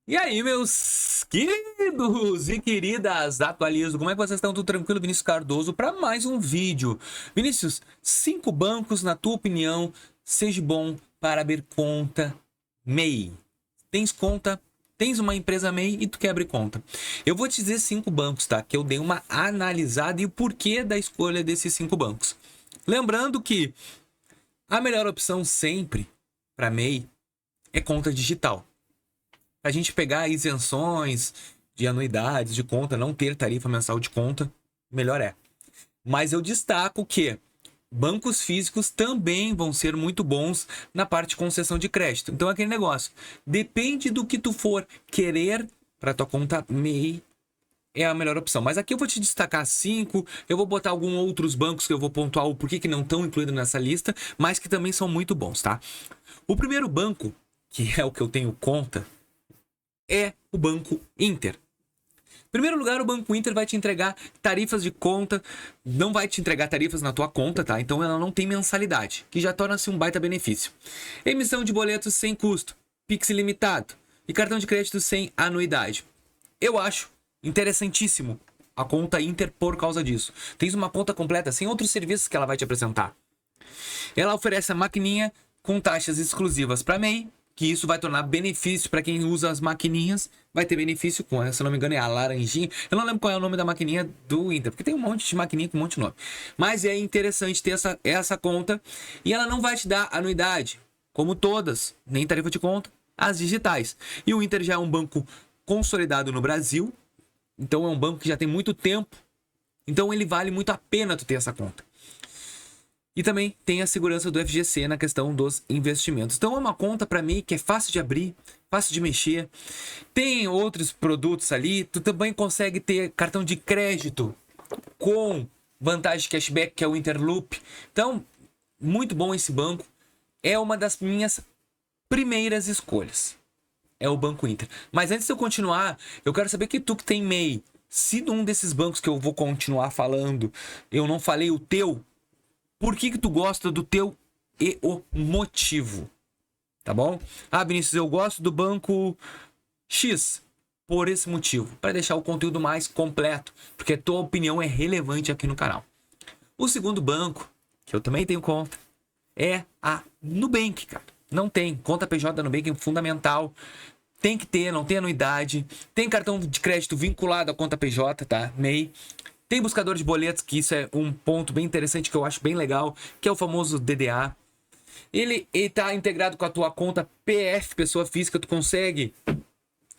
E aí, meus queridos e queridas, atualizo. Como é que vocês estão? Tudo tranquilo? Vinícius Cardoso para mais um vídeo. Vinícius, 5 bancos, na tua opinião, seja bom para abrir conta MEI. Tens conta, tens uma empresa MEI e tu quer abrir conta. Eu vou te dizer 5 bancos, tá? Que eu dei uma analisada e o porquê da escolha desses 5 bancos. Lembrando que a melhor opção sempre para MEI é conta digital. A gente pegar isenções de anuidades de conta, não ter tarifa mensal de conta, melhor é. Mas eu destaco que bancos físicos também vão ser muito bons na parte de concessão de crédito. Então aquele negócio, depende do que tu for querer para tua conta MEI, é a melhor opção. Mas aqui eu vou te destacar 5, eu vou botar alguns outros bancos que eu vou pontuar o porquê que não estão incluídos nessa lista, mas que também são muito bons, tá? O primeiro banco, que é o que eu tenho conta, é o Banco Inter. Em primeiro lugar, o Banco Inter vai te entregar tarifas de conta, não vai te entregar tarifas na tua conta, tá? Então ela não tem mensalidade, que já torna-se um baita benefício. Emissão de boletos sem custo, Pix ilimitado e cartão de crédito sem anuidade. Eu acho interessantíssimo a conta Inter por causa disso. Tens uma conta completa sem outros serviços que ela vai te apresentar. Ela oferece a maquininha com taxas exclusivas para MEI, que isso vai tornar benefício para quem usa as maquininhas, vai ter benefício com, se não me engano, é a laranjinha. Eu não lembro qual é o nome da maquininha do Inter, porque tem um monte de maquininha com um monte de nome. Mas é interessante ter essa conta e ela não vai te dar anuidade, como todas, nem tarifa de conta, as digitais. E o Inter já é um banco consolidado no Brasil, então é um banco que já tem muito tempo, então ele vale muito a pena tu ter essa conta. E também tem a segurança do FGC na questão dos investimentos. Então é uma conta para mim que é fácil de abrir, fácil de mexer. Tem outros produtos ali. Tu também consegue ter cartão de crédito com vantagem de cashback, que é o Interloop. Então, muito bom esse banco. É uma das minhas primeiras escolhas. É o Banco Inter. Mas antes de eu continuar, eu quero saber que tu que tem MEI, se num desses bancos que eu vou continuar falando, eu não falei o teu, por que tu gosta do teu e o motivo, tá bom? Ah, Vinícius, eu gosto do banco X por esse motivo, para deixar o conteúdo mais completo, porque a tua opinião é relevante aqui no canal. O segundo banco, que eu também tenho conta, é a Nubank, cara. Não tem, conta PJ da Nubank é fundamental. Tem que ter, não tem anuidade. Tem cartão de crédito vinculado à conta PJ, tá? MEI. Tem buscador de boletos, que isso é um ponto bem interessante que eu acho bem legal, que é o famoso DDA. Ele está integrado com a tua conta PF, pessoa física, tu consegue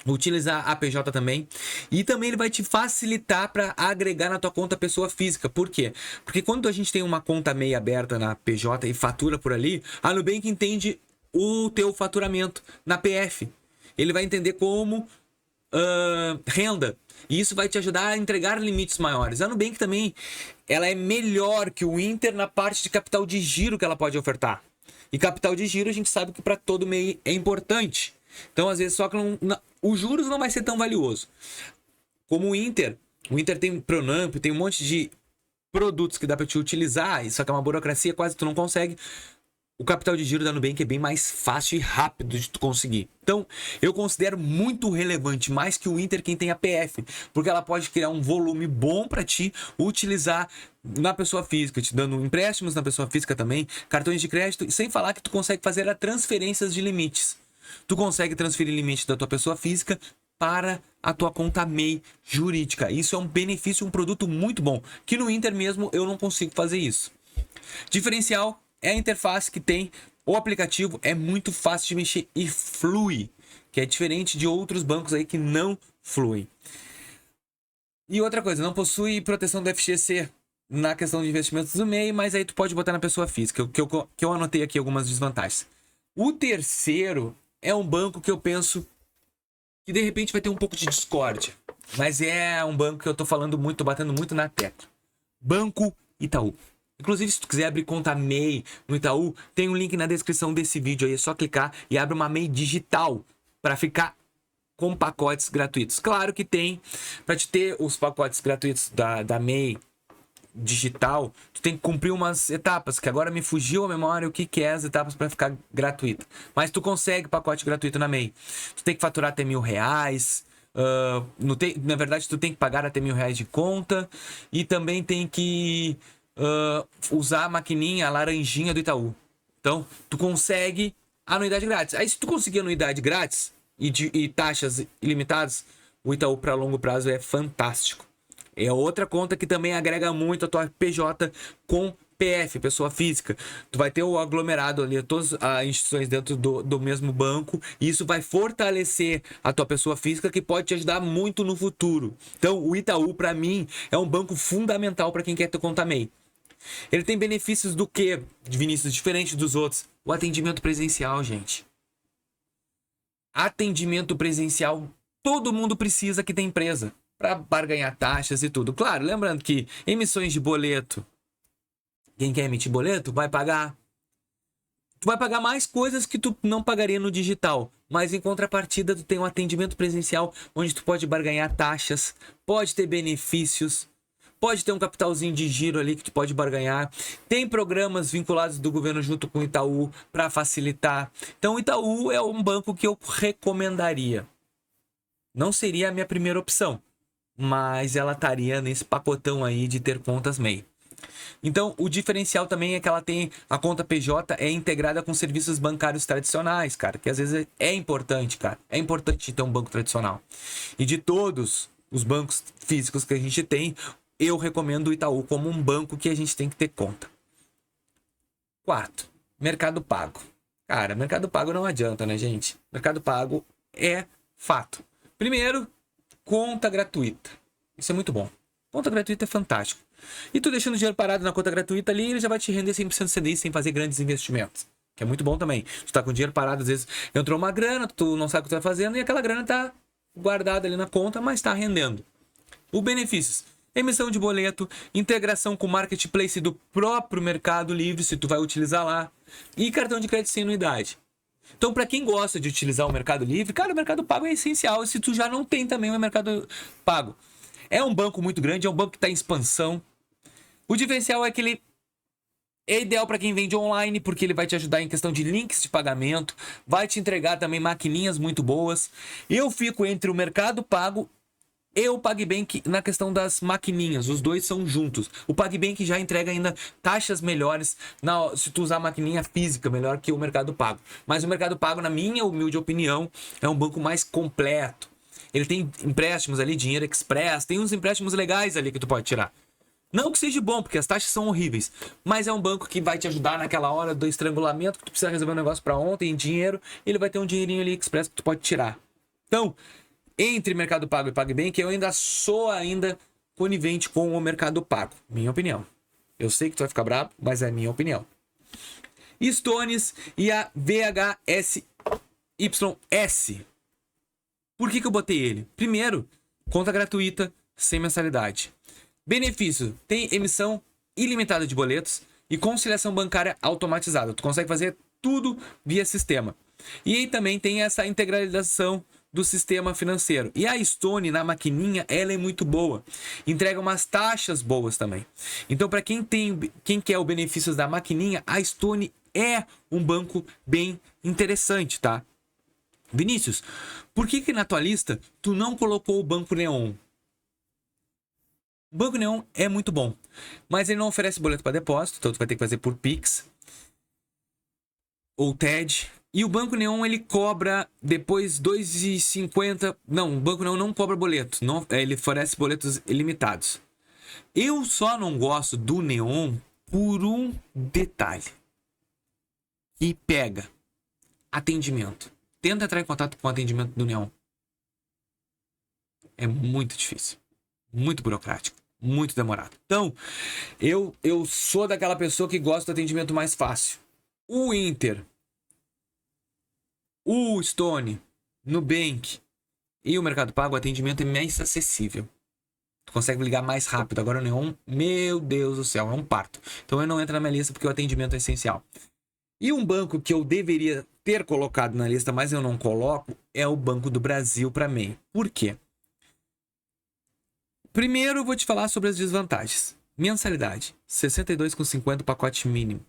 utilizar a PJ também. E também ele vai te facilitar para agregar na tua conta pessoa física. Por quê? Porque quando a gente tem uma conta MEI aberta na PJ e fatura por ali, a Nubank entende o teu faturamento na PF. Ele vai entender como renda. E isso vai te ajudar a entregar limites maiores. A Nubank também, ela é melhor que o Inter na parte de capital de giro que ela pode ofertar. E capital de giro a gente sabe que para todo MEI é importante. Então, às vezes, só que os juros não vai ser tão valioso. Como o Inter tem Pronamp, tem um monte de produtos que dá para te utilizar, só que é uma burocracia, quase tu não consegue. O capital de giro da Nubank é bem mais fácil e rápido de tu conseguir. Então, eu considero muito relevante, mais que o Inter, quem tem a PF, porque ela pode criar um volume bom para ti utilizar na pessoa física, te dando empréstimos na pessoa física também, cartões de crédito, sem falar que tu consegue fazer as transferências de limites. Tu consegue transferir limite da tua pessoa física para a tua conta MEI jurídica. Isso é um benefício, um produto muito bom, que no Inter mesmo eu não consigo fazer isso. Diferencial é a interface que tem, o aplicativo é muito fácil de mexer e flui, que é diferente de outros bancos aí que não fluem. E outra coisa, não possui proteção do FGC na questão de investimentos do MEI, mas aí tu pode botar na pessoa física, que eu anotei aqui algumas desvantagens. O terceiro é um banco que eu penso que de repente vai ter um pouco de discórdia, mas é um banco que eu tô falando muito, tô batendo muito na tecla. Banco Itaú. Inclusive, se tu quiser abrir conta MEI no Itaú, tem um link na descrição desse vídeo aí, é só clicar e abre uma MEI digital para ficar com pacotes gratuitos. Claro que tem, para te ter os pacotes gratuitos da MEI, digital, tu tem que cumprir umas etapas, que agora me fugiu a memória o que é as etapas para ficar gratuita. Mas tu consegue pacote gratuito na MEI. Tu tem que faturar até R$ 1.000. Na verdade, tu tem que pagar até R$ 1.000 de conta. E também tem que usar a maquininha, a laranjinha do Itaú. Então, tu consegue anuidade grátis. Aí, se tu conseguir anuidade grátis e taxas ilimitadas, o Itaú para longo prazo é fantástico. É outra conta que também agrega muito a tua PJ com PF, pessoa física. Tu vai ter o aglomerado ali, todas as instituições dentro do mesmo banco, e isso vai fortalecer a tua pessoa física, que pode te ajudar muito no futuro. Então, o Itaú, para mim, é um banco fundamental para quem quer ter conta MEI. Ele tem benefícios do quê, Vinícius, diferente dos outros? O atendimento presencial, gente. Atendimento presencial, todo mundo precisa que tem empresa para barganhar taxas e tudo. Claro, lembrando que emissões de boleto, quem quer emitir boleto vai pagar. Tu vai pagar mais coisas que tu não pagaria no digital, mas em contrapartida tu tem um atendimento presencial onde tu pode barganhar taxas, pode ter benefícios, pode ter um capitalzinho de giro ali que tu pode barganhar. Tem programas vinculados do governo junto com o Itaú para facilitar. Então o Itaú é um banco que eu recomendaria. Não seria a minha primeira opção, mas ela estaria nesse pacotão aí de ter contas MEI. Então, o diferencial também é que ela tem a conta PJ é integrada com serviços bancários tradicionais, cara, que às vezes é importante, cara. É importante ter um banco tradicional. E de todos os bancos físicos que a gente tem, eu recomendo o Itaú como um banco que a gente tem que ter conta. Quarto, Mercado Pago. Cara, Mercado Pago não adianta, né, gente? Mercado Pago é fato. Primeiro, conta gratuita. Isso é muito bom. Conta gratuita é fantástico. E tu deixando o dinheiro parado na conta gratuita ali, ele já vai te render 100% CDI sem fazer grandes investimentos. Que é muito bom também. Tu tá com o dinheiro parado, às vezes entrou uma grana, tu não sabe o que tu tá fazendo e aquela grana tá guardada ali na conta, mas tá rendendo. Os benefícios: emissão de boleto, integração com o marketplace do próprio Mercado Livre, se tu vai utilizar lá, e cartão de crédito sem anuidade. Então, para quem gosta de utilizar o Mercado Livre, cara, o Mercado Pago é essencial. Se tu já não tem também o Mercado Pago, é um banco muito grande, é um banco que está em expansão. O diferencial é que ele é ideal para quem vende online, porque ele vai te ajudar em questão de links de pagamento, vai te entregar também maquininhas muito boas. Eu fico entre o Mercado Pago e o PagBank na questão das maquininhas, os dois são juntos. O PagBank já entrega ainda taxas melhores se tu usar a maquininha física, melhor que o Mercado Pago. Mas o Mercado Pago, na minha humilde opinião, é um banco mais completo. Ele tem empréstimos ali, dinheiro express, tem uns empréstimos legais ali que tu pode tirar. Não que seja bom, porque as taxas são horríveis, mas é um banco que vai te ajudar naquela hora do estrangulamento, que tu precisa resolver um negócio para ontem em dinheiro, ele vai ter um dinheirinho ali express que tu pode tirar. Então, entre Mercado Pago e PagBank, eu ainda sou conivente com o Mercado Pago. Minha opinião. Eu sei que tu vai ficar bravo, mas é a minha opinião. Stones e a VHSYS. Por que eu botei ele? Primeiro, conta gratuita, sem mensalidade. Benefício: tem emissão ilimitada de boletos e conciliação bancária automatizada. Tu consegue fazer tudo via sistema. E aí também tem essa integralização do sistema financeiro. E a Stone, na maquininha, ela é muito boa. Entrega umas taxas boas também. Então, para quem quer o benefício da maquininha, a Stone é um banco bem interessante, tá? Vinícius, por que na tua lista tu não colocou o Banco Neon? O Banco Neon é muito bom, mas ele não oferece boleto para depósito, então tu vai ter que fazer por Pix ou TED. E o Banco Neon, ele cobra depois R$2,50. Não, o Banco Neon não cobra boleto. Não, ele oferece boletos ilimitados. Eu só não gosto do Neon por um detalhe. E pega. Atendimento. Tenta entrar em contato com o atendimento do Neon. É muito difícil. Muito burocrático. Muito demorado. Então, eu sou daquela pessoa que gosta do atendimento mais fácil. O Inter, o Stone, Nubank e o Mercado Pago, o atendimento é mais acessível. Tu consegue ligar mais rápido. Agora o Neon, meu Deus do céu, é um parto. Então eu não entro na minha lista porque o atendimento é essencial. E um banco que eu deveria ter colocado na lista, mas eu não coloco, é o Banco do Brasil para MEI. Por quê? Primeiro eu vou te falar sobre as desvantagens. Mensalidade, 62,50 o pacote mínimo.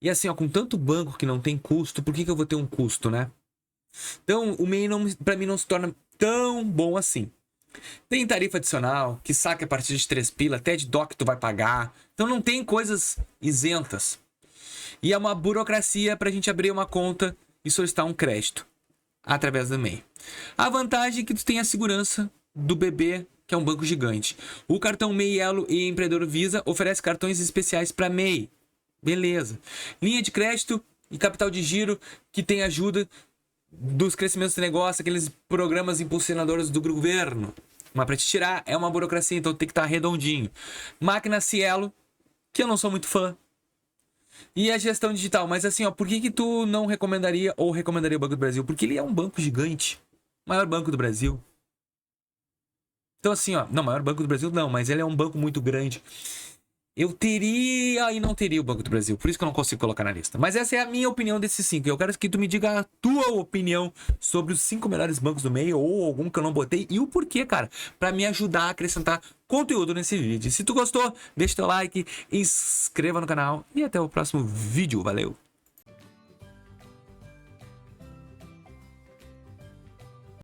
E assim, ó, com tanto banco que não tem custo, por que eu vou ter um custo, né? Então, o MEI para mim não se torna tão bom assim. Tem tarifa adicional, que saca a partir de 3 pila, até de DOC tu vai pagar. Então não tem coisas isentas. E é uma burocracia pra gente abrir uma conta e solicitar um crédito através do MEI. A vantagem é que tu tem a segurança do BB, que é um banco gigante. O cartão MEI Elo e Empreendedor Visa oferece cartões especiais para MEI. Beleza. Linha de crédito e capital de giro, que tem ajuda dos crescimentos do negócio, aqueles programas impulsionadores do governo. Mas para te tirar é uma burocracia, então tem que estar redondinho. Máquina Cielo, que eu não sou muito fã. E a gestão digital, mas assim, ó, por que tu não recomendaria ou recomendaria o Banco do Brasil? Porque ele é um banco gigante, maior banco do Brasil. Então assim, ó, não, maior banco do Brasil não, mas ele é um banco muito grande. Eu teria e não teria o Banco do Brasil, por isso que eu não consigo colocar na lista. Mas essa é a minha opinião desses 5. Eu quero que tu me diga a tua opinião sobre os 5 melhores bancos do meio ou algum que eu não botei e o porquê, cara, pra me ajudar a acrescentar conteúdo nesse vídeo. Se tu gostou, deixa teu like, inscreva no canal e até o próximo vídeo. Valeu!